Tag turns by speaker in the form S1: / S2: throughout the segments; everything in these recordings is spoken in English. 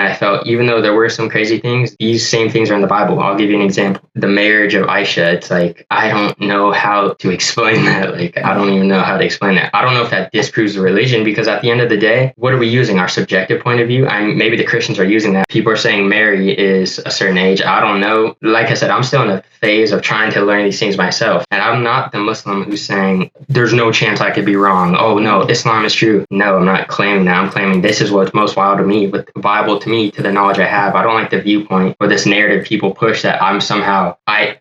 S1: I felt even though there were some crazy things, these same things are in the Bible. I'll give you an example. The marriage of Aisha, it's like, I don't know how to explain that. Like, I don't even know how to explain that. I don't know if that disproves the religion, because at the end of the day, what are we using? Our subjective point of view? Maybe the Christians are using that. People are saying Mary is a certain age. I don't know. Like I said, I'm still in a phase of trying to learn these things myself. And I'm not the Muslim who's saying there's no chance I could be wrong. Oh, no, Islam is true. No, I'm not claiming that. I'm claiming this is what's most wild to me, with the Bible to me, to the knowledge I have. I don't like the viewpoint or this narrative people push that I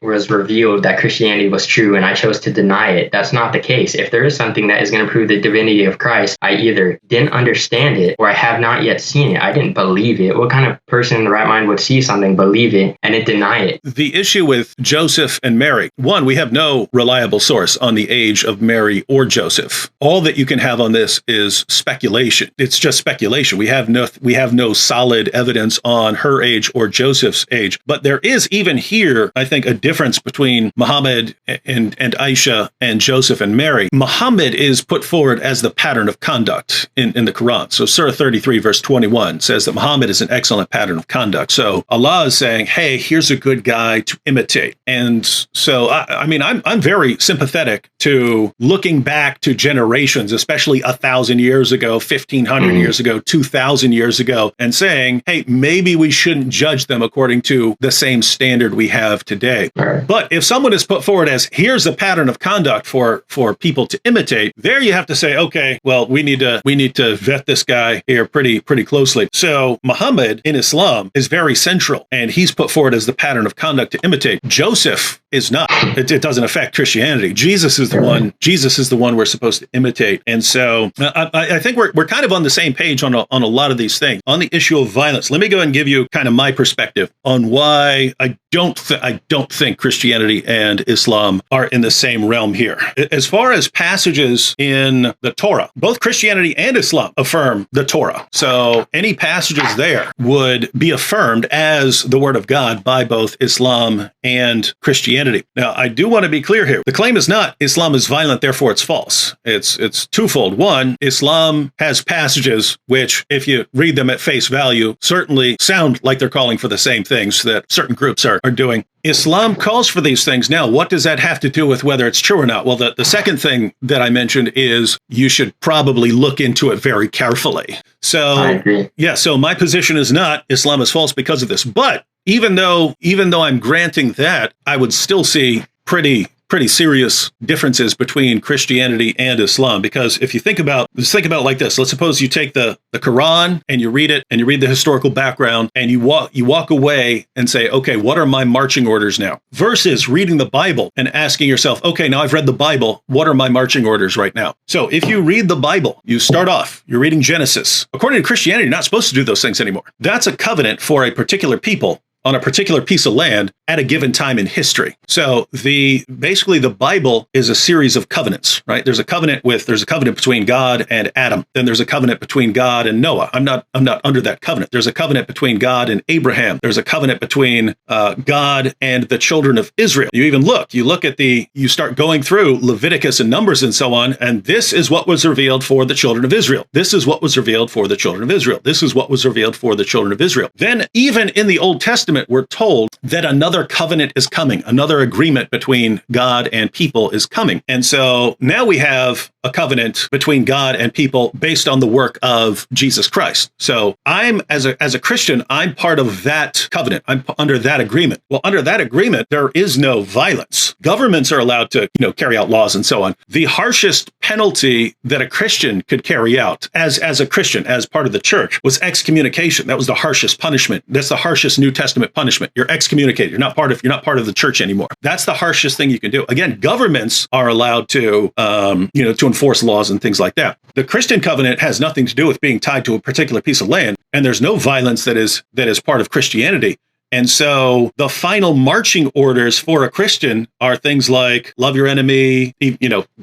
S1: was revealed that Christianity was true and I chose to deny it. That's not the case. If there is something that is going to prove the divinity of Christ, I either didn't understand it or I have not yet seen it. I didn't believe it. What kind of person in the right mind would see something, believe it, and then deny it?
S2: The issue with Joseph and Mary, one, we have no reliable source on the age of Mary or Joseph. All that you can have on this is speculation. It's just speculation. We have no solid evidence on her age or Joseph's age. But there is even here, I think, a difference between Muhammad and Aisha and Joseph and Mary. Muhammad is put forward as the pattern of conduct in the Quran. So Surah 33, verse 21 says that Muhammad is an excellent pattern of conduct. So Allah is saying, hey, here's a good guy to imitate. And so, I'm very sympathetic to looking back to generations, especially 1,000 years ago, 1,500 years ago, 2,000 years ago, and saying, hey, maybe we shouldn't judge them according to the same standard we have today.
S1: Right.
S2: But if someone is put forward as, here's a pattern of conduct for people to imitate, there you have to say, okay, well, we need to vet this guy here pretty closely. So Muhammad in Islam is very central, and he's put forward as the pattern of conduct to imitate. Joseph is not. It doesn't affect Christianity. Jesus is the one. Jesus is the one we're supposed to imitate. And so I think we're kind of on the same page on a lot of these things. On the issue of violence, let me go and give you kind of my perspective on why I don't think Christianity and Islam are in the same realm here. As far as passages in the Torah, both Christianity and Islam affirm the Torah. So any passages there would be affirmed as the word of God by both Islam and Christianity. Now, I do want to be clear here. The claim is not Islam is violent, therefore it's false. It's twofold. One, Islam has passages which, if you read them at face value, certainly sound like they're calling for the same things that certain groups are doing. Islam calls for these things. Now, what does that have to do with whether it's true or not? Well, the second thing that I mentioned is you should probably look into it very carefully. So,
S1: I agree.
S2: Yeah, so my position is not Islam is false because of this. But even though I'm granting that, I would still see pretty serious differences between Christianity and Islam. Because if you think about like this, let's suppose you take the Quran and you read it and you read the historical background and you walk away and say, okay, what are my marching orders now? Versus reading the Bible and asking yourself, okay, now I've read the Bible, what are my marching orders right now? So if you read the Bible, you start off, you're reading Genesis. According to Christianity, you're not supposed to do those things anymore. That's a covenant for a particular people on a particular piece of land at a given time in history. So basically the Bible is a series of covenants, right? There's a covenant between God and Adam. Then there's a covenant between God and Noah. I'm not under that covenant. There's a covenant between God and Abraham. There's a covenant between God and the children of Israel. You start going through Leviticus and Numbers and so on, and this is what was revealed for the children of Israel. This is what was revealed for the children of Israel. This is what was revealed for the children of Israel. Then even in the Old Testament, we're told that another covenant is coming. Another agreement between God and people is coming. And so now we have a covenant between God and people based on the work of Jesus Christ. So I'm, as a Christian, I'm part of that covenant. I'm under that agreement. Well, under that agreement, there is no violence. Governments are allowed to, carry out laws and so on. The harshest penalty that a Christian could carry out as a Christian, as part of the church, was excommunication. That was the harshest punishment. That's the harshest New Testament punishment. You're excommunicated. You're not part of the church anymore. That's the harshest thing you can do. Again, governments are allowed to, to enforce laws and things like that. The Christian covenant has nothing to do with being tied to a particular piece of land, and there's no violence that is part of Christianity. And so the final marching orders for a Christian are things like love your enemy,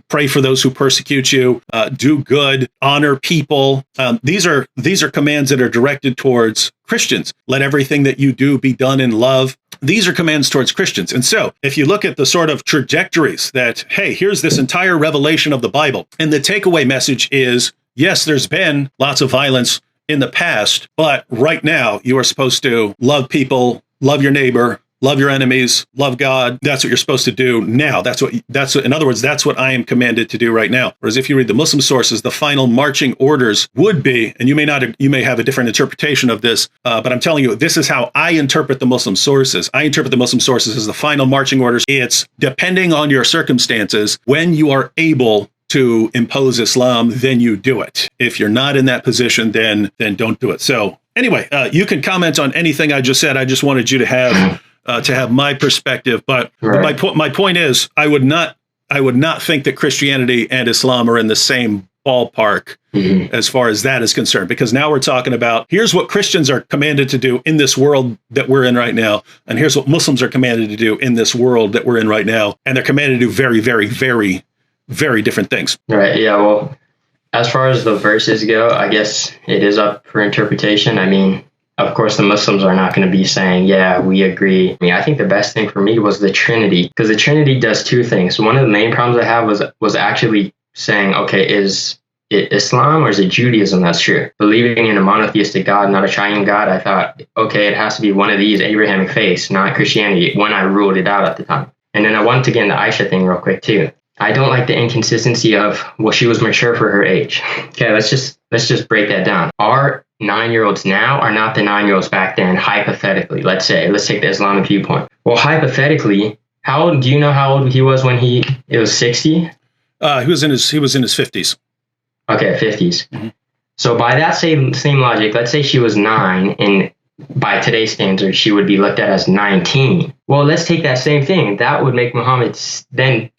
S2: pray for those who persecute you, do good, honor people. These are commands that are directed towards Christians. Let everything that you do be done in love. These are commands towards Christians. And so if you look at the sort of trajectories that, hey, here's this entire revelation of the Bible, and the takeaway message is, yes, there's been lots of violence in the past, but right now you are supposed to love people, love your neighbor, love your enemies, love God. That's what you're supposed to do now. That's what, in other words, that's what I am commanded to do right now. Whereas if you read the Muslim sources, the final marching orders would be, and you may have a different interpretation of this, but I'm telling you, this is how I interpret the Muslim sources. I interpret the Muslim sources as the final marching orders. It's depending on your circumstances, when you are able to impose Islam, then you do it. If you're not in that position, then don't do it. So anyway, you can comment on anything I just said. I just wanted you to have my perspective, but my point is, I would not think that Christianity and Islam are in the same ballpark as far as that is concerned, because now we're talking about, here's what Christians are commanded to do in this world that we're in right now, and here's what Muslims are commanded to do in this world that we're in right now, and they're commanded to do very, very, very, very different things.
S1: Right. Yeah. Well, as far as the verses go, I guess it is up for interpretation. I mean, of course, the Muslims are not going to be saying, yeah, we agree. I mean, I think the best thing for me was the Trinity, because the Trinity does two things. One of the main problems I have was actually saying, okay, is it Islam or is it Judaism that's true? Believing in a monotheistic God, not a triune God, I thought, okay, it has to be one of these, Abrahamic faiths, not Christianity, when I ruled it out at the time. And then I wanted to get into Aisha thing real quick, too. I don't like the inconsistency of, well, she was mature for her age. Okay, let's just break that down. Our 9-year-olds now are not the 9-year-olds back then, hypothetically. Let's take the Islamic viewpoint. Well, hypothetically, do you know how old he was when it was 60?
S2: He was in his 50s.
S1: Okay, 50s. Mm-hmm. So by that same logic, let's say she was 9, and by today's standards, she would be looked at as 19. Well, let's take that same thing. That would make Muhammad then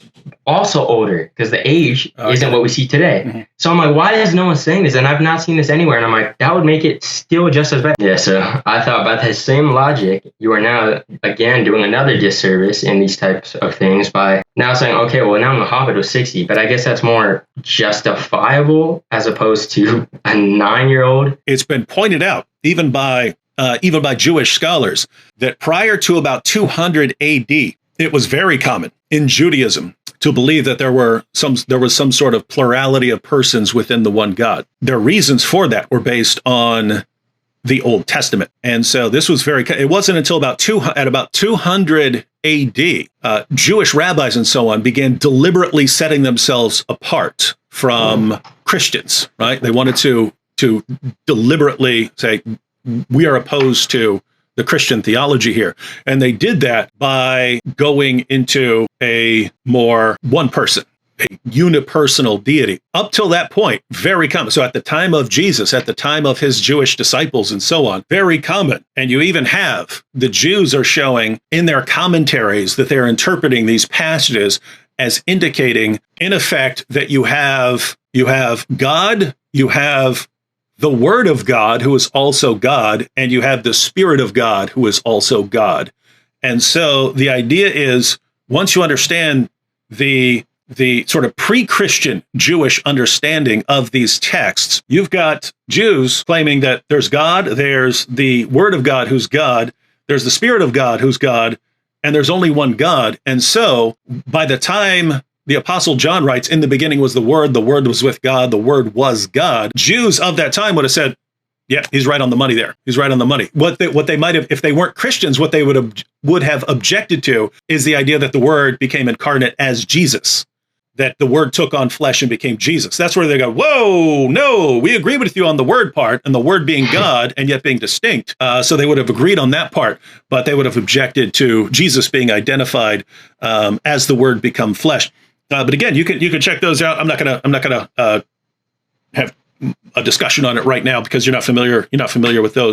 S1: also older, because the age isn't what we see today. Mm-hmm. So I'm like, why is no one saying this? And I've not seen this anywhere. And I'm like, that would make it still just as bad. Yeah, so I thought, by that same logic, you are now, again, doing another disservice in these types of things by now saying, okay, well, now Muhammad was 60. But I guess that's more justifiable as opposed to a 9-year-old.
S2: It's been pointed out, even by Jewish scholars, that prior to about 200 AD, it was very common in Judaism to believe that there was some sort of plurality of persons within the one God. Their reasons for that were based on the Old Testament. And so this was it wasn't until about 200 AD, Jewish rabbis and so on began deliberately setting themselves apart from Christians, right? They wanted to deliberately say, we are opposed to the Christian theology here. And they did that by going into a more one person, a unipersonal deity. Up till that point, very common. So at the time of Jesus, at the time of his Jewish disciples and so on, very common. And you even have the Jews are showing in their commentaries that they're interpreting these passages as indicating, in effect, that you have God, you have the Word of God, who is also God, and you have the Spirit of God, who is also God. And so the idea is, once you understand the sort of pre-Christian Jewish understanding of these texts, you've got Jews claiming that there's God, there's the Word of God, who's God, there's the Spirit of God, who's God, and there's only one God. And so by the time the Apostle John writes, in the beginning was the Word was with God, the Word was God, Jews of that time would have said, yeah, he's right on the money there. He's right on the money. What they might have, if they weren't Christians, what they would have objected to is the idea that the Word became incarnate as Jesus, that the Word took on flesh and became Jesus. That's where they go, whoa, no, we agree with you on the Word part, and the Word being God and yet being distinct. So they would have agreed on that part, but they would have objected to Jesus being identified as the Word become flesh. But again, you can check those out. I'm not gonna have a discussion on it right now because you're not familiar with those.